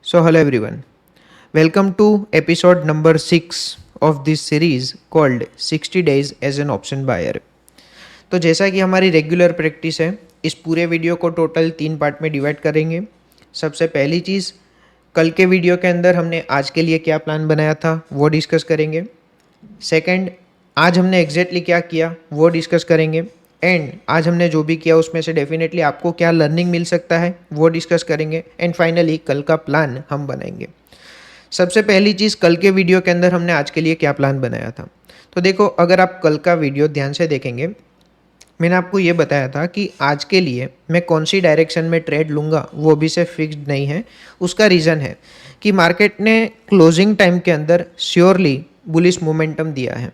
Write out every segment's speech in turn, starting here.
So, hello everyone. Welcome to episode number 6 of this series called 60 Days as an Option Buyer. तो जैसा कि हमारी regular practice है, इस पूरे वीडियो को टोटल 3 पार्ट में डिवाइड करेंगे। सबसे पहली चीज़, कल के वीडियो के अंदर हमने आज के लिए क्या प्लान बनाया था वो डिस्कस करेंगे। सेकंड, आज हमने एग्जैक्टली क्या किया वो डिस्कस करेंगे। एंड आज हमने जो भी किया उसमें से डेफिनेटली आपको क्या लर्निंग मिल सकता है वो डिस्कस करेंगे। एंड फाइनली कल का प्लान हम बनाएंगे। सबसे पहली चीज़, कल के वीडियो के अंदर हमने आज के लिए क्या प्लान बनाया था। तो देखो, अगर आप कल का वीडियो ध्यान से देखेंगे, मैंने आपको ये बताया था कि आज के लिए मैं कौन सी डायरेक्शन में ट्रेड लूँगा वो भी से फिक्स्ड नहीं है। उसका रीज़न है कि मार्केट ने क्लोजिंग टाइम के अंदर श्योरली बुलिश मोमेंटम दिया है,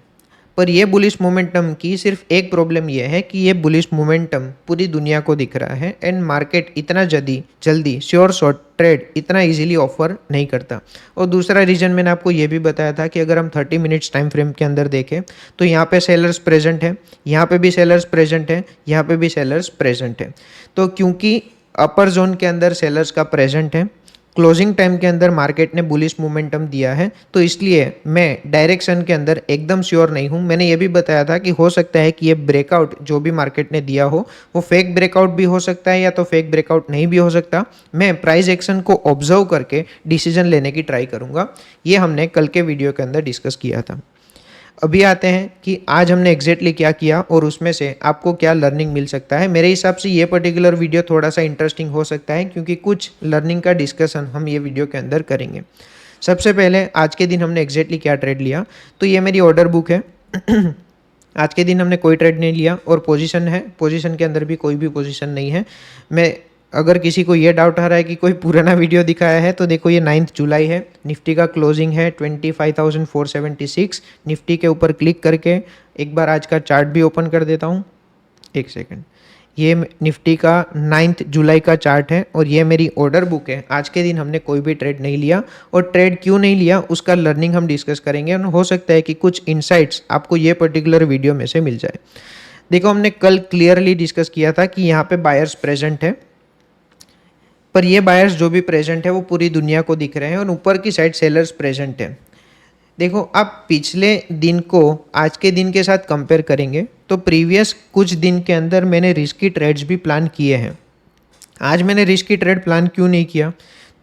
पर ये बुलिश मोमेंटम की सिर्फ एक प्रॉब्लम यह है कि ये बुलिश मोमेंटम पूरी दुनिया को दिख रहा है एंड मार्केट इतना जल्दी श्योर शॉर्ट ट्रेड इतना इजीली ऑफर नहीं करता। और दूसरा रीज़न मैंने आपको ये भी बताया था कि अगर हम 30 मिनट्स टाइम फ्रेम के अंदर देखें तो यहाँ पे सेलर्स प्रेजेंट है, यहाँ पे भी सेलर्स प्रेजेंट है, यहाँ पे भी सेलर्स प्रेजेंट है। तो क्योंकि अपर जोन के अंदर सेलर्स का प्रेजेंट है, क्लोजिंग टाइम के अंदर मार्केट ने बुलिश मोमेंटम दिया है, तो इसलिए मैं डायरेक्शन के अंदर एकदम श्योर नहीं हूँ। मैंने ये भी बताया था कि हो सकता है कि ये ब्रेकआउट जो भी मार्केट ने दिया हो वो फेक ब्रेकआउट भी हो सकता है या तो फेक ब्रेकआउट नहीं भी हो सकता। मैं प्राइस एक्शन को ऑब्जर्व करके डिसीजन लेने की ट्राई करूँगा। ये हमने कल के वीडियो के अंदर डिस्कस किया था। अभी आते हैं कि आज हमने एग्जैक्टली क्या किया और उसमें से आपको क्या लर्निंग मिल सकता है। मेरे हिसाब से ये पर्टिकुलर वीडियो थोड़ा सा इंटरेस्टिंग हो सकता है क्योंकि कुछ लर्निंग का डिस्कशन हम ये वीडियो के अंदर करेंगे। सबसे पहले आज के दिन हमने एग्जैक्टली क्या ट्रेड लिया, तो ये मेरी ऑर्डर बुक है। आज के दिन हमने कोई ट्रेड नहीं लिया और पोजीशन है, पोजीशन के अंदर भी कोई भी पोजीशन नहीं है। मैं अगर किसी को ये डाउट आ रहा है कि कोई पुराना वीडियो दिखाया है तो देखो, ये 9 जुलाई है, निफ्टी का क्लोजिंग है 25,476। निफ्टी के ऊपर क्लिक करके एक बार आज का चार्ट भी ओपन कर देता हूँ, एक सेकंड। ये निफ्टी का 9 जुलाई का चार्ट है और ये मेरी ऑर्डर बुक है। आज के दिन हमने कोई भी ट्रेड नहीं लिया और ट्रेड क्यों नहीं लिया उसका लर्निंग हम डिस्कस करेंगे और हो सकता है कि कुछ इनसाइट्स आपको ये पर्टिकुलर वीडियो में से मिल जाए। देखो, हमने कल क्लियरली डिस्कस किया था कि यहाँ पे बायर्स प्रेजेंट है, पर ये बायर्स जो भी प्रेजेंट है वो पूरी दुनिया को दिख रहे हैं और ऊपर की साइड सेलर्स प्रेजेंट है। देखो, आप पिछले दिन को आज के दिन के साथ कंपेयर करेंगे तो प्रीवियस कुछ दिन के अंदर मैंने रिस्की ट्रेड्स भी प्लान किए हैं। आज मैंने रिस्की ट्रेड प्लान क्यों नहीं किया,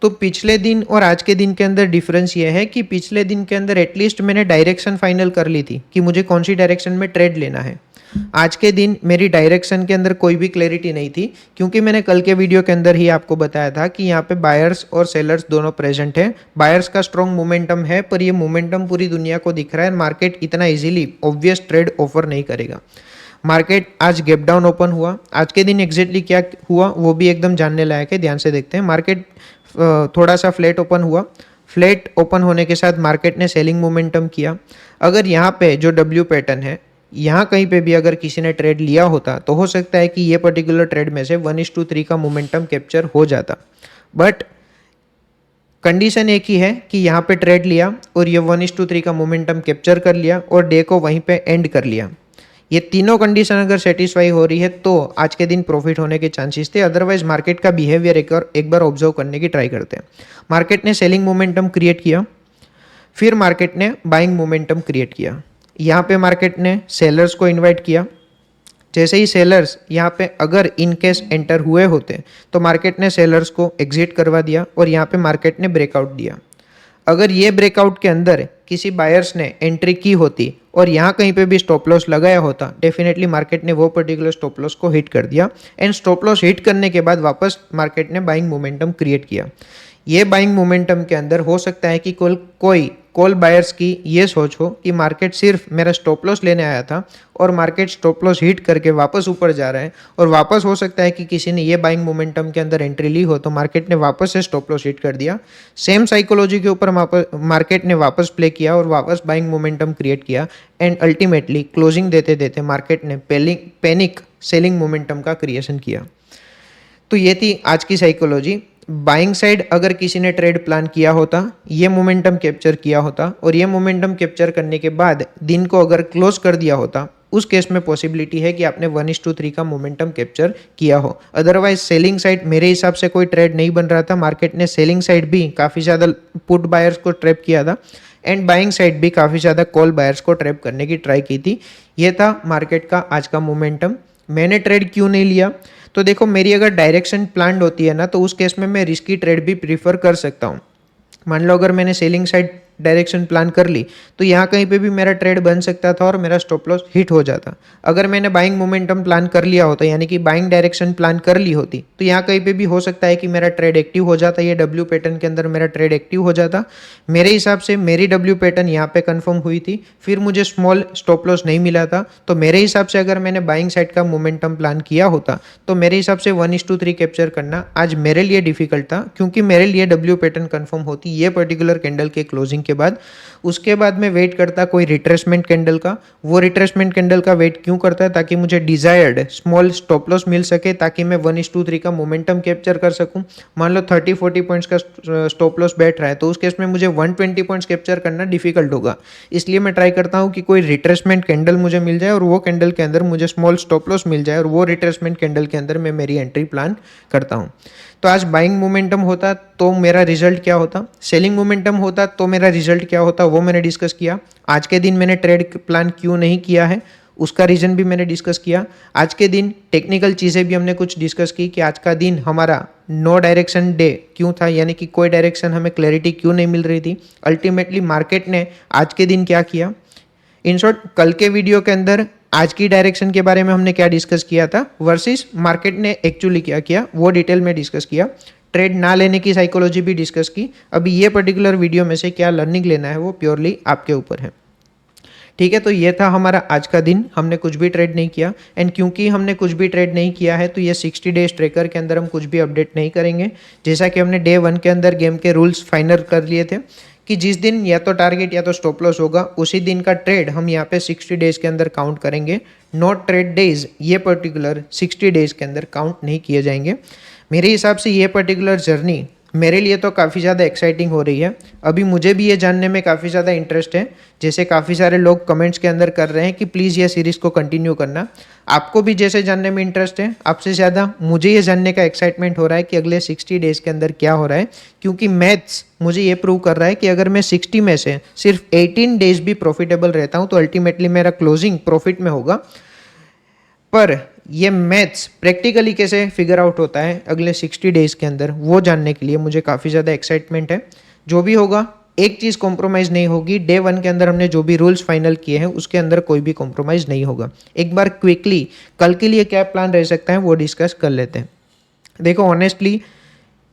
तो पिछले दिन और आज के दिन के अंदर डिफरेंस ये है कि पिछले दिन के अंदर एटलीस्ट मैंने डायरेक्शन फाइनल कर ली थी कि मुझे कौन सी डायरेक्शन में ट्रेड लेना है। आज के दिन मेरी डायरेक्शन के अंदर कोई भी क्लैरिटी नहीं थी क्योंकि मैंने कल के वीडियो के अंदर ही आपको बताया था कि यहाँ पे बायर्स और सेलर्स दोनों प्रेजेंट हैं। बायर्स का स्ट्रॉन्ग मोमेंटम है, पर ये मोमेंटम पूरी दुनिया को दिख रहा है। मार्केट इतना इजीली ऑब्वियस ट्रेड ऑफर नहीं करेगा। मार्केट आज गैप डाउन ओपन हुआ। आज के दिन एग्जैक्टली क्या हुआ वो भी एकदम जानने लायक है, ध्यान से देखते हैं। मार्केट थोड़ा सा फ्लैट ओपन हुआ। फ्लैट ओपन होने के साथ मार्केट ने सेलिंग मोमेंटम किया। अगर यहाँ पे जो डब्ल्यू पैटर्न है, यहाँ कहीं पे भी अगर किसी ने ट्रेड लिया होता तो हो सकता है कि ये पर्टिकुलर ट्रेड में से 1:3 का मोमेंटम कैप्चर हो जाता। बट कंडीशन एक ही है कि यहाँ पे ट्रेड लिया और ये 1:3 का मोमेंटम कैप्चर कर लिया और डे को वहीं पे एंड कर लिया। ये तीनों कंडीशन अगर सेटिस्फाई हो रही है तो आज के दिन प्रॉफिट होने के चांसेस थे। अदरवाइज मार्केट का बिहेवियर एक बार ऑब्जर्व करने की ट्राई करते हैं। मार्केट ने सेलिंग मोमेंटम क्रिएट किया, फिर मार्केट ने बाइंग मोमेंटम क्रिएट किया। यहाँ पे मार्केट ने सेलर्स को इनवाइट किया। जैसे ही सेलर्स यहाँ पे अगर इन केस एंटर हुए होते तो मार्केट ने सेलर्स को एग्जिट करवा दिया और यहाँ पे मार्केट ने ब्रेकआउट दिया। अगर ये ब्रेकआउट के अंदर किसी बायर्स ने एंट्री की होती और यहाँ कहीं पे भी स्टॉप लॉस लगाया होता, डेफिनेटली मार्केट ने वो पर्टिकुलर स्टॉप लॉस को हिट कर दिया एंड स्टॉप लॉस हिट करने के बाद वापस मार्केट ने बाइंग मोमेंटम क्रिएट किया। ये बाइंग मोमेंटम के अंदर हो सकता है कि कोई कॉल बायर्स की ये सोच हो कि मार्केट सिर्फ मेरा स्टॉप लॉस लेने आया था और मार्केट स्टॉप लॉस हिट करके वापस ऊपर जा रहा है, और वापस हो सकता है कि किसी ने ये बाइंग मोमेंटम के अंदर एंट्री ली हो तो मार्केट ने वापस से स्टॉप लॉस हिट कर दिया। सेम साइकोलॉजी के ऊपर मार्केट ने वापस प्ले किया और वापस बाइंग मोमेंटम क्रिएट किया एंड अल्टीमेटली क्लोजिंग देते देते मार्केट ने पैनिक सेलिंग मोमेंटम का क्रिएशन किया। तो ये थी आज की साइकोलॉजी। बाइंग साइड अगर किसी ने ट्रेड प्लान किया होता, ये मोमेंटम कैप्चर किया होता और ये मोमेंटम कैप्चर करने के बाद दिन को अगर क्लोज कर दिया होता उस केस में पॉसिबिलिटी है कि आपने 1:3 का मोमेंटम कैप्चर किया हो। अदरवाइज सेलिंग साइड मेरे हिसाब से कोई ट्रेड नहीं बन रहा था। मार्केट ने सेलिंग साइड भी काफ़ी ज़्यादा पुट बायर्स को ट्रैप किया था एंड बाइंग साइड भी काफ़ी ज़्यादा कॉल बायर्स को ट्रैप करने की ट्राई की थी। ये था मार्केट का आज का मोमेंटम। मैंने ट्रेड क्यों नहीं लिया? तो देखो, मेरी अगर डायरेक्शन प्लान्ड होती है ना, तो उस केस में मैं रिस्की ट्रेड भी प्रीफर कर सकता हूँ। मान लो अगर मैंने सेलिंग साइड डायरेक्शन प्लान कर ली तो यहाँ कहीं पे भी मेरा ट्रेड बन सकता था और मेरा स्टॉप लॉस हिट हो जाता। अगर मैंने बाइंग मोमेंटम प्लान कर लिया होता, यानी कि बाइंग डायरेक्शन प्लान कर ली होती, तो यहाँ कहीं पे भी हो सकता है कि मेरा ट्रेड एक्टिव हो जाता। ये डब्ल्यू पैटर्न के अंदर मेरा ट्रेड एक्टिव हो जाता। मेरे हिसाब से मेरी डब्ल्यू पैटर्न यहाँ पे कंफर्म हुई थी, फिर मुझे स्मॉल स्टॉप लॉस नहीं मिला था। तो मेरे हिसाब से अगर मैंने बाइंग साइड का मोमेंटम प्लान किया होता तो मेरे हिसाब से 1:3 कैप्चर करना आज मेरे लिए डिफिकल्ट था, क्योंकि मेरे लिए डब्ल्यू पैटर्न कंफर्म होती ये पर्टिकुलर कैंडल के क्लोजिंग के बाद। उसके बाद मैं वेट करता कोई रिट्रेसमेंट कैंडल का। वो रिट्रेसमेंट कैंडल का वेट क्यों करता है? ताकि मुझे डिजायर्ड स्मॉल स्टॉप लॉस मिल सके, ताकि मैं 1:3 का मोमेंटम कैप्चर कर सकूं। मान लो 30-40 पॉइंट्स का स्टॉप लॉस बैठ रहा है, तो उस केस में मुझे 120 पॉइंट्स कैप्चर करना डिफिकल्ट होगा। इसलिए मैं ट्राई करता हूं कि कोई रिट्रेसमेंट कैंडल मुझे मिल जाए और वो कैंडल के अंदर मुझे स्मॉल स्टॉप लॉस मिल जाए और वो रिट्रेसमेंट कैंडल के अंदर मैं मेरी एंट्री प्लान करता हूँ। तो आज बाइंग मोमेंटम होता तो मेरा रिजल्ट क्या होता, सेलिंग मोमेंटम होता तो मेरा रिजल्ट क्या होता, वो मैंने डिस्कस किया। आज के दिन मैंने ट्रेड प्लान क्यों नहीं किया है, उसका रीजन भी मैंने डिस्कस किया। आज के दिन टेक्निकल चीज़ें भी हमने कुछ डिस्कस की कि आज का दिन हमारा नो डायरेक्शन डे क्यों था, यानी कि कोई डायरेक्शन हमें क्लैरिटी क्यों नहीं मिल रही थी। अल्टीमेटली मार्केट ने आज के दिन क्या किया। इन शॉर्ट, कल के वीडियो के अंदर आज की डायरेक्शन के बारे में हमने क्या डिस्कस किया था वर्सेस मार्केट ने एक्चुअली क्या किया, वो डिटेल में डिस्कस किया। ट्रेड ना लेने की साइकोलॉजी भी डिस्कस की। अभी ये पर्टिकुलर वीडियो में से क्या लर्निंग लेना है वो प्योरली आपके ऊपर है। ठीक है, तो ये था हमारा आज का दिन। हमने कुछ भी ट्रेड नहीं किया एंड क्योंकि हमने कुछ भी ट्रेड नहीं किया है तो ये 60 डेज ट्रेकर के अंदर हम कुछ भी अपडेट नहीं करेंगे। जैसा कि हमने डे 1 के अंदर गेम के रूल्स फाइनल कर लिए थे कि जिस दिन या तो टारगेट या तो स्टॉप लॉस होगा, उसी दिन का ट्रेड हम यहाँ पे 60 डेज के अंदर काउंट करेंगे। नॉट ट्रेड डेज, ये पर्टिकुलर 60 डेज के अंदर काउंट नहीं किए जाएंगे। मेरे हिसाब से ये पर्टिकुलर जर्नी मेरे लिए तो काफ़ी ज़्यादा एक्साइटिंग हो रही है। अभी मुझे भी ये जानने में काफ़ी ज़्यादा इंटरेस्ट है, जैसे काफ़ी सारे लोग कमेंट्स के अंदर कर रहे हैं कि प्लीज़ ये सीरीज़ को कंटिन्यू करना। आपको भी जैसे जानने में इंटरेस्ट है, आपसे ज़्यादा मुझे ये जानने का एक्साइटमेंट हो रहा है कि अगले 60 डेज़ के अंदर क्या हो रहा है, क्योंकि मैथ्स मुझे ये प्रूव कर रहा है कि अगर मैं 60 में से सिर्फ 18 डेज़ भी प्रॉफिटेबल रहता हूँ तो अल्टीमेटली मेरा क्लोजिंग प्रॉफिट में होगा। पर ये मैथ्स प्रैक्टिकली कैसे फिगर आउट होता है अगले 60 डेज़ के अंदर, वो जानने के लिए मुझे काफ़ी ज़्यादा एक्साइटमेंट है। जो भी होगा, एक चीज़ कॉम्प्रोमाइज़ नहीं होगी। डे 1 के अंदर हमने जो भी रूल्स फाइनल किए हैं उसके अंदर कोई भी कॉम्प्रोमाइज़ नहीं होगा। एक बार क्विकली कल के लिए क्या प्लान रह सकता है वो डिस्कस कर लेते हैं। देखो, ऑनेस्टली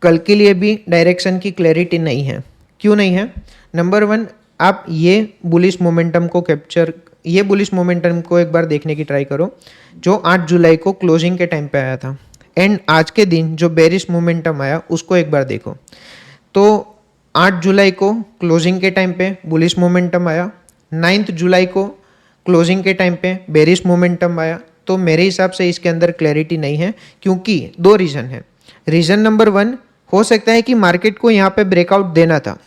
कल के लिए भी डायरेक्शन की क्लैरिटी नहीं है। क्यों नहीं है? नंबर 1, आप ये बुलिश मोमेंटम को एक बार देखने की ट्राई करो, जो 8 जुलाई को क्लोजिंग के टाइम पे आया था, एंड आज के दिन जो बेरिश मोमेंटम आया उसको एक बार देखो। तो 8 जुलाई को क्लोजिंग के टाइम पे बुलिश मोमेंटम आया, 9 जुलाई को क्लोजिंग के टाइम पे बेरिश मोमेंटम आया। तो मेरे हिसाब से इसके अंदर क्लैरिटी नहीं है, क्योंकि 2 रीज़न है। रीज़न नंबर 1, हो सकता है कि मार्केट को यहाँ पे ब्रेकआउट देना था,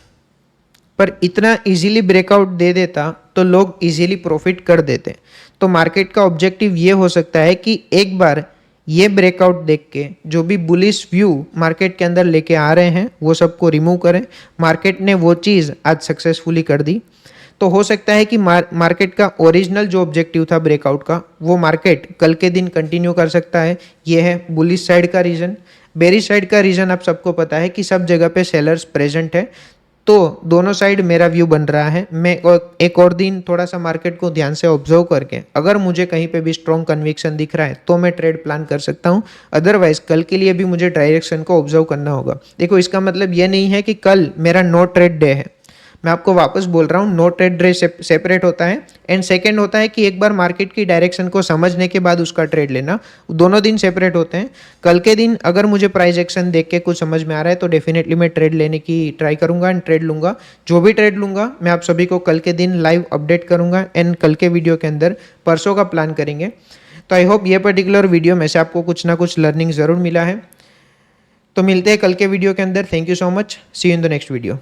पर इतना इजीली ब्रेकआउट दे देता तो लोग इजीली प्रॉफिट कर देते। तो मार्केट का ऑब्जेक्टिव ये हो सकता है कि एक बार ये ब्रेकआउट देख के जो भी बुलिश व्यू मार्केट के अंदर लेके आ रहे हैं वो सबको रिमूव करें। मार्केट ने वो चीज़ आज सक्सेसफुली कर दी। तो हो सकता है कि मार्केट का ओरिजिनल जो ऑब्जेक्टिव था ब्रेकआउट का, वो मार्केट कल के दिन कंटिन्यू कर सकता है। ये है बुलिश साइड का रीज़न। बेरिश साइड का रीज़न आप सबको पता है कि सब जगह पे सेलर्स प्रेजेंट है। तो दोनों साइड मेरा व्यू बन रहा है। मैं एक और दिन थोड़ा सा मार्केट को ध्यान से ऑब्जर्व करके अगर मुझे कहीं पे भी स्ट्रॉन्ग कन्विक्शन दिख रहा है तो मैं ट्रेड प्लान कर सकता हूँ। अदरवाइज कल के लिए भी मुझे डायरेक्शन को ऑब्जर्व करना होगा। देखो, इसका मतलब ये नहीं है कि कल मेरा नो ट्रेड डे है। मैं आपको वापस बोल रहा हूँ, नो ट्रेड डे सेपरेट होता है एंड सेकंड होता है कि एक बार मार्केट की डायरेक्शन को समझने के बाद उसका ट्रेड लेना। दोनों दिन सेपरेट होते हैं। कल के दिन अगर मुझे प्राइस एक्शन देख के कुछ समझ में आ रहा है तो डेफिनेटली मैं ट्रेड लेने की ट्राई करूंगा एंड ट्रेड लूंगा। जो भी ट्रेड लूंगा मैं आप सभी को कल के दिन लाइव अपडेट करूंगा एंड कल के वीडियो के अंदर परसों का प्लान करेंगे। तो आई होप ये पर्टिकुलर वीडियो में से आपको कुछ ना कुछ लर्निंग ज़रूर मिला है। तो मिलते हैं कल के वीडियो के अंदर। Thank you so much. See you in the next video.